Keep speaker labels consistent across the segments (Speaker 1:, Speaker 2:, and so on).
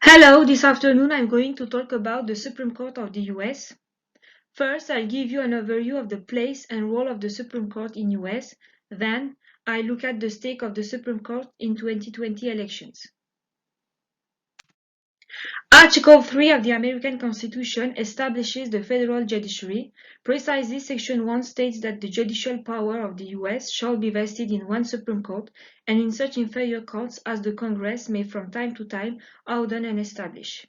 Speaker 1: Hello, this afternoon I'm going to talk about the Supreme Court of the US. First, I'll give you an overview of the place and role of the Supreme Court in US. Then, I'll look at the stake of the Supreme Court in 2020 elections. Article 3 of the American Constitution establishes the federal judiciary. Precisely, Section 1 states that the judicial power of the US shall be vested in one Supreme Court and in such inferior courts as the Congress may from time to time ordain and establish.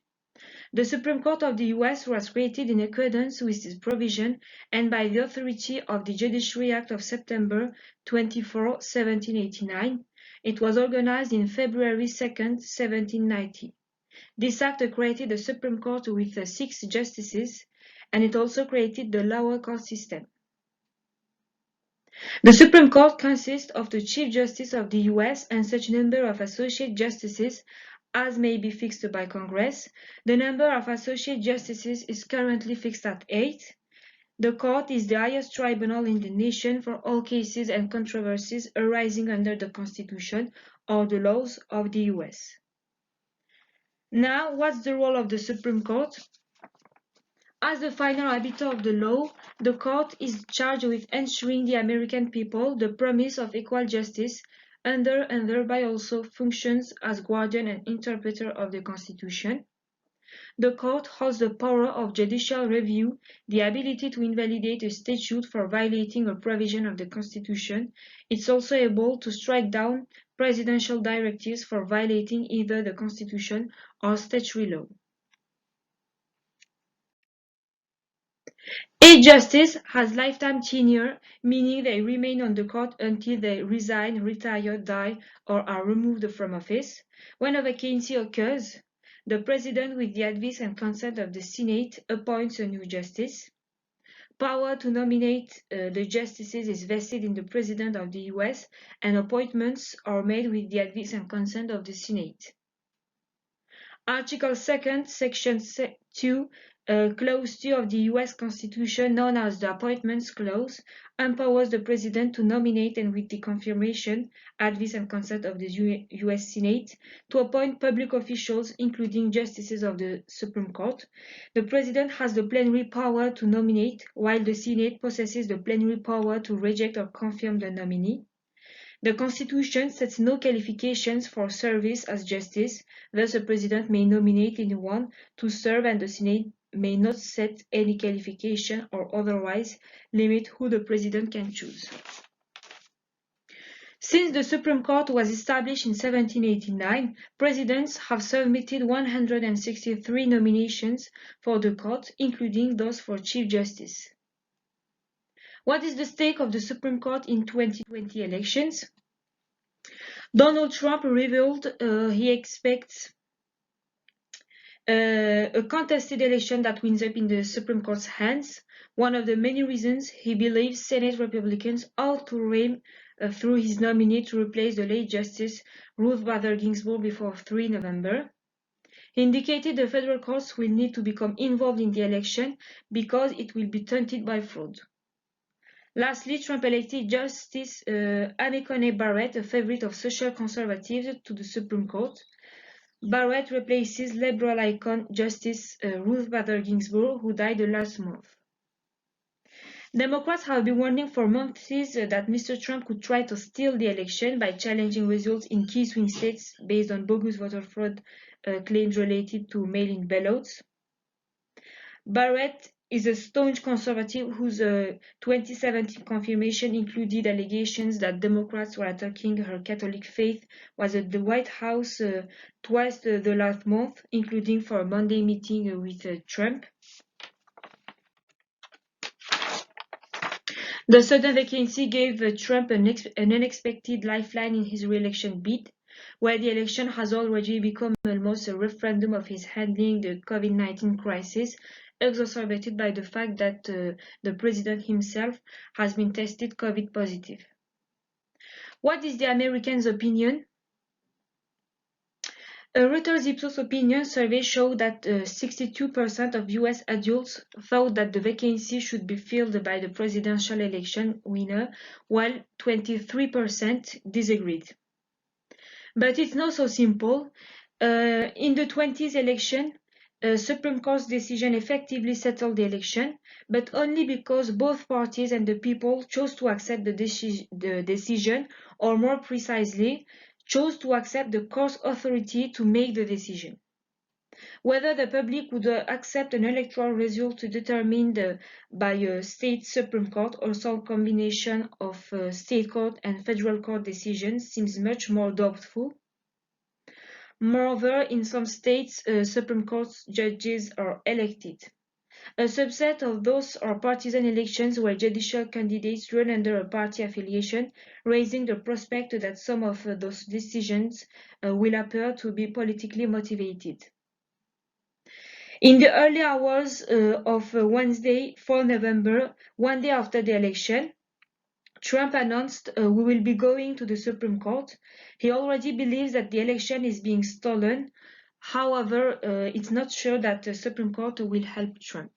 Speaker 1: The Supreme Court of the US was created in accordance with this provision and by the authority of the Judiciary Act of September 24, 1789. It was organized in February 2, 1790. This act created a Supreme Court with 6 justices, and it also created the lower court system. The Supreme Court consists of the Chief Justice of the US and such number of associate justices as may be fixed by Congress. The number of associate justices is currently fixed at 8. The court is the highest tribunal in the nation for all cases and controversies arising under the Constitution or the laws of the US. Now, what's the role of the Supreme Court? As the final arbiter of the law, the court is charged with ensuring the American people the promise of equal justice under and thereby also functions as guardian and interpreter of the Constitution. The court holds the power of judicial review, the ability to invalidate a statute for violating a provision of the Constitution. It's also able to strike down presidential directives for violating either the Constitution or statutory law. Each justice has lifetime tenure, meaning they remain on the court until they resign, retire, die, or are removed from office. When a vacancy occurs, the President, with the advice and consent of the Senate, appoints a new justice. Power to nominate the justices is vested in the President of the US, and appointments are made with the advice and consent of the Senate. Article 2, Section 2, Clause 2 of the U.S. Constitution, known as the Appointments Clause, empowers the President to nominate and with the confirmation, advice and consent of the U.S. Senate, to appoint public officials, including justices of the Supreme Court. The President has the plenary power to nominate, while the Senate possesses the plenary power to reject or confirm the nominee. The Constitution sets no qualifications for service as justice, thus a president may nominate anyone to serve and the Senate may not set any qualification or otherwise limit who the president can choose. Since the Supreme Court was established in 1789, presidents have submitted 163 nominations for the court, including those for Chief Justice. What is the stake of the Supreme Court in 2020 elections? Donald Trump revealed he expects a contested election that winds up in the Supreme Court's hands. One of the many reasons he believes Senate Republicans ought to aim through his nominee to replace the late Justice Ruth Bader Ginsburg before 3 November. He indicated the federal courts will need to become involved in the election because it will be tainted by fraud. Lastly, Trump elected Justice Amy Coney Barrett, a favorite of social conservatives, to the Supreme Court. Barrett replaces liberal icon Justice Ruth Bader Ginsburg, who died last month. Democrats have been warning for months that Mr. Trump could try to steal the election by challenging results in key swing states based on bogus voter fraud claims related to mail-in ballots. Barrett is a staunch conservative whose 2017 confirmation included allegations that Democrats were attacking her Catholic faith, was at the White House twice the last month, including for a Monday meeting with Trump. The sudden vacancy gave Trump an unexpected lifeline in his re-election bid, where the election has already become almost a referendum of his handling the COVID-19 crisis, exacerbated by the fact that the president himself has been tested COVID positive. What is the Americans' opinion? A Reuters Ipsos opinion survey showed that 62% of US adults thought that the vacancy should be filled by the presidential election winner, while 23% disagreed. But it's not so simple. In the 20th election, Supreme Court's decision effectively settled the election, but only because both parties and the people chose to accept the decision, or more precisely, chose to accept the court's authority to make the decision. Whether the public would accept an electoral result determined by a state Supreme Court or some combination of state court and federal court decisions seems much more doubtful. Moreover, in some states, Supreme Court judges are elected. A subset of those are partisan elections where judicial candidates run under a party affiliation, raising the prospect that some of those decisions will appear to be politically motivated. In the early hours of Wednesday, 4 November, one day after the election, Trump announced we will be going to the Supreme Court. He already believes that the election is being stolen. However, it's not sure that the Supreme Court will help Trump.